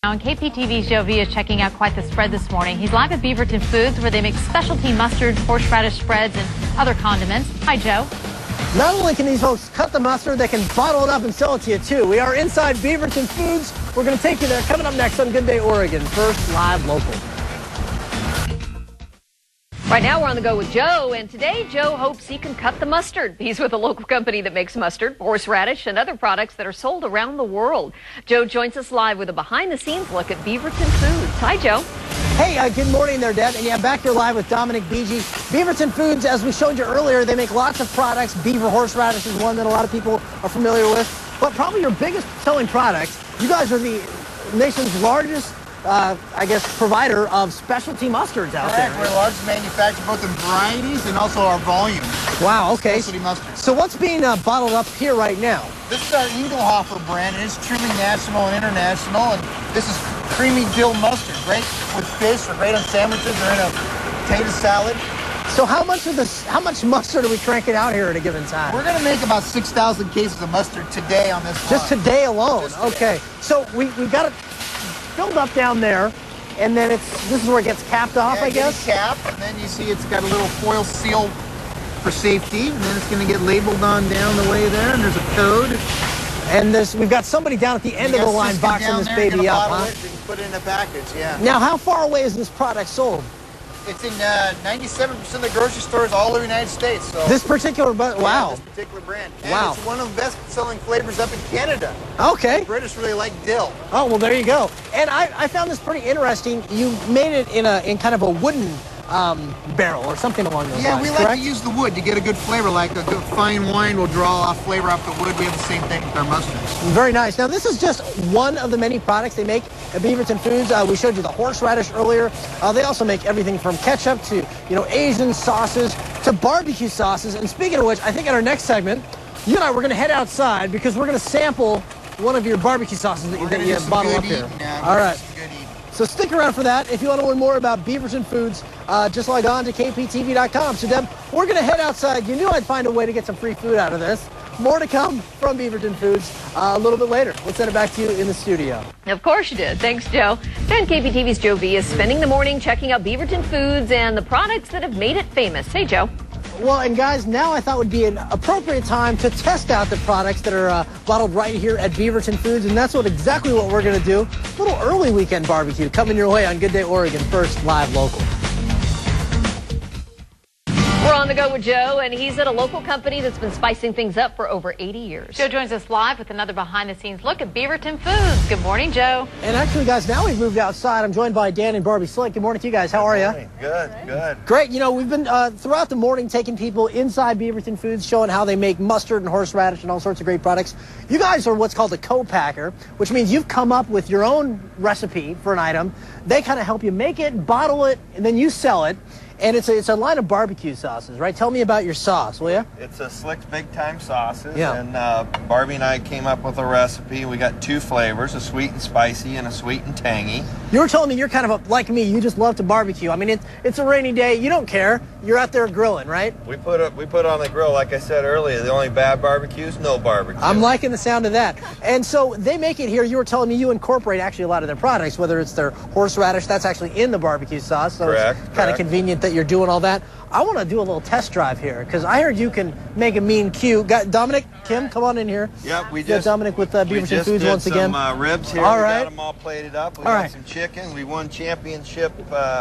Now, KPTV's Joe V is checking out quite the spread this morning. He's live at Beaverton Foods, where they make specialty mustard, horseradish spreads, and other condiments. Hi, Joe. Not only can these folks cut the mustard, they can bottle it up and sell it to you, too. We are inside Beaverton Foods. We're going to take you there. Coming up next on Good Day Oregon, first live local. Right now, we're on the go with Joe, and today Joe hopes he can cut the mustard. He's with a local company that makes mustard, horseradish, and other products that are sold around the world. Joe joins us live with a behind-the-scenes look at Beaverton Foods. Hi, Joe. Hey, good morning there, Deb. And yeah, back here live with Dominic Beege. Beaverton Foods, as we showed you earlier, they make lots of products. Beaver horseradish is one that a lot of people are familiar with. But probably your biggest selling products, you guys are the nation's largest I guess, provider of specialty mustards out there. Correct. We're the largest manufacturer, both in varieties and also our volume. Wow, okay. Specialty mustard. So what's being bottled up here right now? This is our Eaglehoffer brand, and it's truly national and international. And this is creamy dill mustard, great with fish or great on sandwiches or in a potato salad. So how much mustard are we cranking out here at a given time? We're going to make about 6,000 cases of mustard today on this line. Just today alone? Just today. Okay. So we've got it filled up down there, and then this is where it gets capped off, I guess? Cap, and then you see it's got a little foil seal for safety, and then it's going to get labeled on down the way there, and there's a code. And we've got somebody down at the end of the line boxing this baby up, huh? It and put it in a package, yeah. Now, how far away is this product sold? It's in 97% of the grocery stores all over the United States. So this particular, wow. Yeah, this particular brand. And wow. It's one of the best-selling flavors up in Canada. Okay. The British really like dill. Oh, well, there you go. And I found this pretty interesting. You made it in kind of a wooden barrel or something along those lines. Yeah, we like correct? to use the wood to get a good flavor. Like a good fine wine will draw off flavor off the wood. We have the same thing with our mustards. Very nice. Now, this is just one of the many products they make at Beaverton Foods. We showed you the horseradish earlier. They also make everything from ketchup to, Asian sauces to barbecue sauces. And speaking of which, I think in our next segment, you and I, we're going to head outside because we're going to sample one of your barbecue sauces that you bottle up here. All right. So stick around for that. If you want to learn more about Beaverton Foods, just log on to kptv.com. So, Deb, we're going to head outside. You knew I'd find a way to get some free food out of this. More to come from Beaverton Foods a little bit later. We'll send it back to you in the studio. Of course you did. Thanks, Joe. And KPTV's Joe V is spending the morning checking out Beaverton Foods and the products that have made it famous. Hey, Joe. Well, and guys, now I thought would be an appropriate time to test out the products that are bottled right here at Beaverton Foods, and that's exactly what we're going to do. A little early weekend barbecue coming your way on Good Day Oregon, first live local. We're on the go with Joe, and he's at a local company that's been spicing things up for over 80 years. Joe joins us live with another behind-the-scenes look at Beaverton Foods. Good morning, Joe. And actually, guys, now we've moved outside. I'm joined by Dan and Barbie Slick. Good morning to you guys. How are you? Good. Great. We've been throughout the morning taking people inside Beaverton Foods, showing how they make mustard and horseradish and all sorts of great products. You guys are what's called a co-packer, which means you've come up with your own recipe for an item. They kind of help you make it, bottle it, and then you sell it. And it's a line of barbecue sauces, right? Tell me about your sauce, will you? It's a Slick's Big Time sauces, yeah. And Barbie and I came up with a recipe. We got two flavors, a sweet and spicy and a sweet and tangy. You were telling me you're kind of like me. You just love to barbecue. I mean, it's a rainy day. You don't care. You're out there grilling, right? We put on the grill, like I said earlier, the only bad barbecue is no barbecue. I'm liking the sound of that. And so they make it here. You were telling me you incorporate actually a lot of their products, whether it's their horseradish, that's actually in the barbecue sauce. So correct, it's kind of convenient that you're doing all that. I want to do a little test drive here because I heard you can make a mean cue. Got Dominic, Kim, come on in here. Yep, we got just Dominic with Beaverton Foods once again. Some ribs here. All we right. got them all plated up. We got some chicken. We won championship.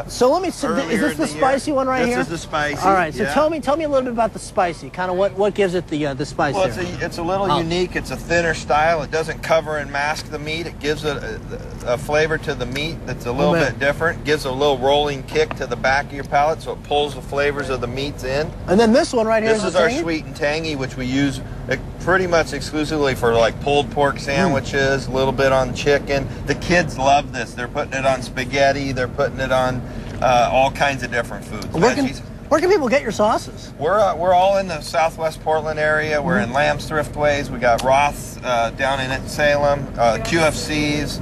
So let me. Is this the spicy one right here? This is the spicy. All right. So yeah. tell me a little bit about the spicy. Kind of what gives it the spice? Well, there? it's a little unique. It's a thinner style. It doesn't cover and mask the meat. It gives it a flavor to the meat that's a little bit different. Gives a little rolling kick to the back of your palate, so it pulls the flavors of the meats in. And then this one right here is our sweet and tangy, which we use pretty much exclusively for like pulled pork sandwiches, a little bit on chicken. The kids love this. They're putting it on spaghetti. They're putting it on all kinds of different foods. Where can people get your sauces? We're all in the Southwest Portland area. We're in Lamb's Thriftways. We got Roth's down in Salem, QFC's.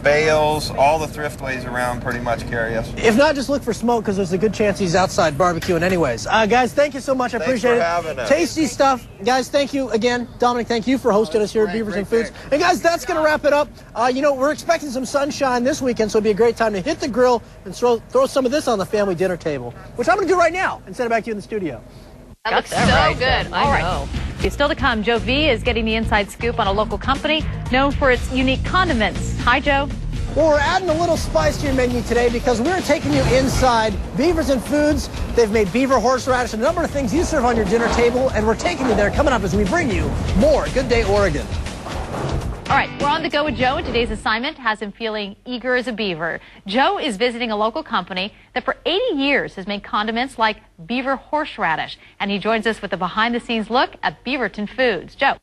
Bales, all the thriftways around pretty much carry us. If not, just look for Smoke, because there's a good chance he's outside barbecuing anyways. Guys, thank you so much. I appreciate it. Thanks for having us. Tasty stuff. Guys, thank you again. Dominic, thank you for hosting us here at Beaverton Foods. And guys, that's going to wrap it up. You know, we're expecting some sunshine this weekend, so it'd be a great time to hit the grill and throw some of this on the family dinner table, which I'm going to do right now and send it back to you in the studio. That looks so good. All right. Still to come, Joe V is getting the inside scoop on a local company known for its unique condiments. Hi, Joe. Well, we're adding a little spice to your menu today because we're taking you inside Beaverton Foods. They've made beaver horseradish, a number of things you serve on your dinner table, and we're taking you there coming up as we bring you more Good Day Oregon. All right, we're on the go with Joe, and today's assignment has him feeling eager as a beaver. Joe is visiting a local company that for 80 years has made condiments like beaver horseradish, and he joins us with a behind-the-scenes look at Beaverton Foods. Joe.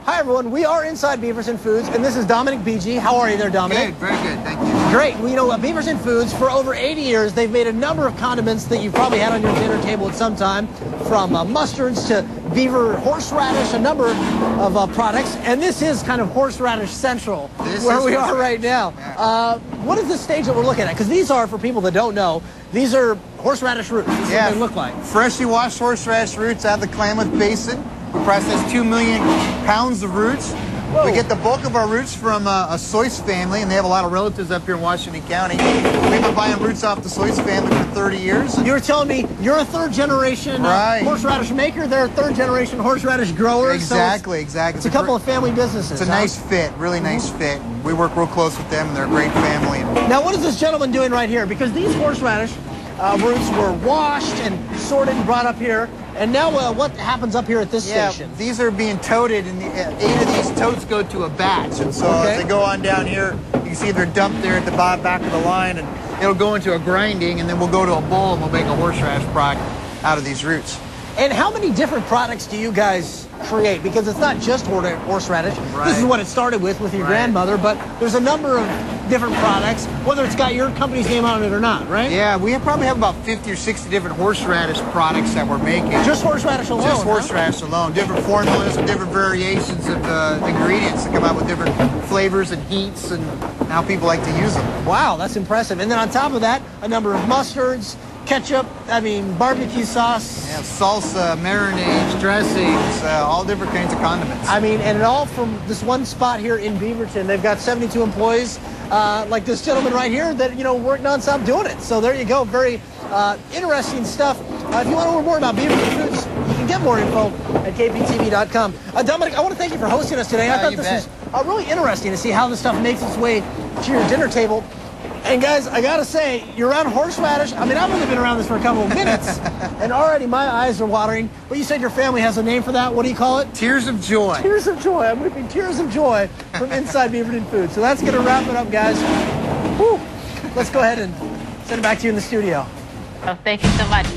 Hi, everyone. We are inside Beaverton Foods, and this is Dominic BG. How are you there, Dominic? Good, very good. Thank you. Great. Well, you know, at Beaverton Foods, for over 80 years, they've made a number of condiments that you've probably had on your dinner table at some time, from mustards to beaver horseradish, a number of products. And this is kind of horseradish central, where we are right now. Yeah. What is the stage that we're looking at? Because these are, for people that don't know, these are horseradish roots. This is what they look like. Freshly washed horseradish roots out of the Klamath Basin. We process 2 million pounds of roots. Whoa. We get the bulk of our roots from a Soyce family, and they have a lot of relatives up here in Washington County. We've been buying roots off the Soyce family for 30 years. You were telling me you're a third-generation horseradish maker. They're third-generation horseradish growers. Exactly, so it's a couple of family businesses. It's a nice fit, really nice fit. We work real close with them, and they're a great family. Now, what is this gentleman doing right here? Because these horseradish roots were washed and sorted and brought up here. And now what happens up here at this station? These are being toted, and 8 of these totes go to a batch. And so as they go on down here, you can see they're dumped there at the back of the line, and it'll go into a grinding, and then we'll go to a bowl, and we'll make a horseradish product out of these roots. And how many different products do you guys create? Because it's not just horseradish. Right. This is what it started with your grandmother, but there's a number of different products, whether it's got your company's name on it or not, right? Yeah, we probably have about 50 or 60 different horseradish products that we're making. Just horseradish alone? Just horseradish alone. Different formulas and different variations of ingredients that come out with different flavors and heats and how people like to use them. Wow, that's impressive. And then on top of that, a number of mustards, ketchup, barbecue sauce. Yeah, salsa, marinades, dressings, all different kinds of condiments. And it all from this one spot here in Beaverton. They've got 72 employees, like this gentleman right here that, work nonstop doing it. So there you go. Very interesting stuff. If you want to learn more about Beaverton Foods, you can get more info at kptv.com. Dominic, I want to thank you for hosting us today. I thought this was really interesting to see how this stuff makes its way to your dinner table. And guys, I gotta say, you're around horseradish. I've only been around this for a couple of minutes, and already my eyes are watering. But you said your family has a name for that. What do you call it? Tears of Joy. Tears of Joy. I'm whipping Tears of Joy from inside Beaverton Foods. So that's gonna wrap it up, guys. Whew. Let's go ahead and send it back to you in the studio. Oh, thank you so much.